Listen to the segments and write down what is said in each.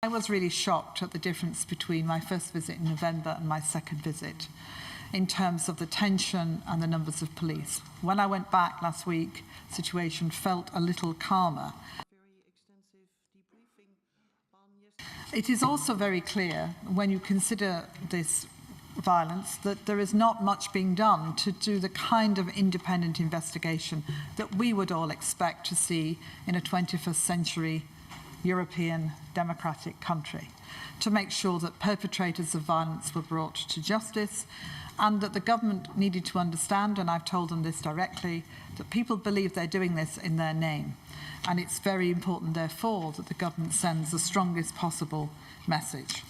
I was really shocked at the difference between my first visit in November and my second visit in terms of the tension and the numbers of police. When I went back last week, the situation felt a little calmer. It is also very clear, when you consider this violence, that there is not much being done to do the kind of independent investigation that we would all expect to see in a 21st century European democratic country, to make sure that perpetrators of violence were brought to justice, and that the government needed to understand, and I've told them this directly, that people believe they're doing this in their name. And it's very important, therefore, that the government sends the strongest possible message.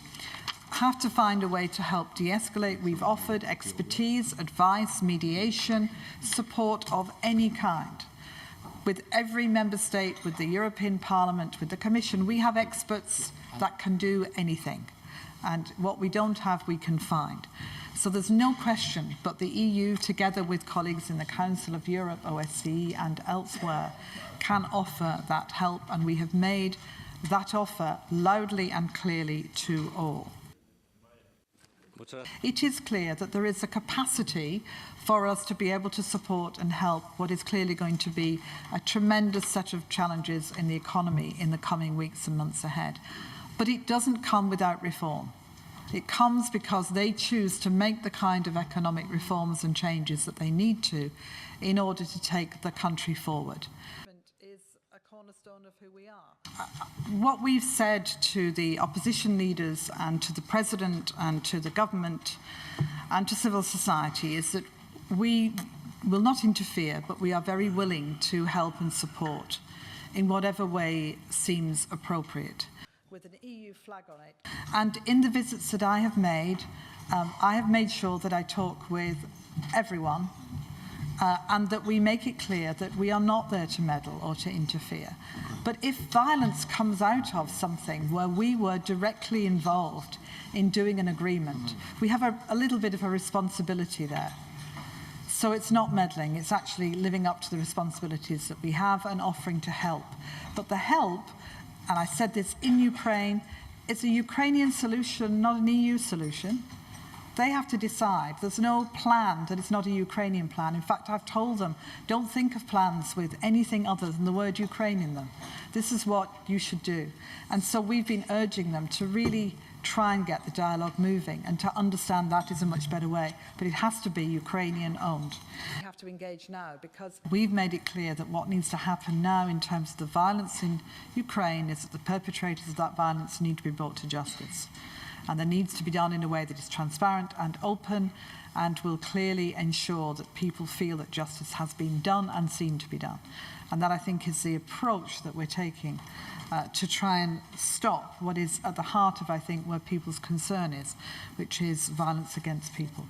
Have to find a way to help de-escalate. We've offered expertise, advice, mediation, support of any kind. With every member state, with the European Parliament, with the Commission, we have experts that can do anything. And what we don't have, we can find. So there's no question but the EU, together with colleagues in the Council of Europe, OSCE and elsewhere, can offer that help, and we have made that offer loudly and clearly to all. It is clear that there is a capacity for us to be able to support and help what is clearly going to be a tremendous set of challenges in the economy in the coming weeks and months ahead. But it doesn't come without reform. It comes because they choose to make the kind of economic reforms and changes that they need to in order to take the country forward. Is a cornerstone of who we are. What we've said to the opposition leaders and to the President and to the government and to civil society is that we will not interfere, but we are very willing to help and support in whatever way seems appropriate, with an EU flag on it. And in the visits that I have made sure that I talk with everyone and that we make it clear that we are not there to meddle or to interfere. But if violence comes out of something where we were directly involved in doing an agreement, we have a little bit of a responsibility there. So it's not meddling, it's actually living up to the responsibilities that we have and offering to help. But the help, and I said this in Ukraine, it's a Ukrainian solution, not an EU solution. They have to decide. There's no plan that it's not a Ukrainian plan. In fact, I've told them, don't think of plans with anything other than the word Ukraine in them. This is what you should do. And so we've been urging them to really try and get the dialogue moving and to understand that is a much better way. But it has to be Ukrainian-owned. We have to engage now because we've made it clear that what needs to happen now in terms of the violence in Ukraine is that the perpetrators of that violence need to be brought to justice. And that needs to be done in a way that is transparent and open and will clearly ensure that people feel that justice has been done and seen to be done. And that, I think, is the approach that we're taking to try and stop what is at the heart of, I think, where people's concern is, which is violence against people.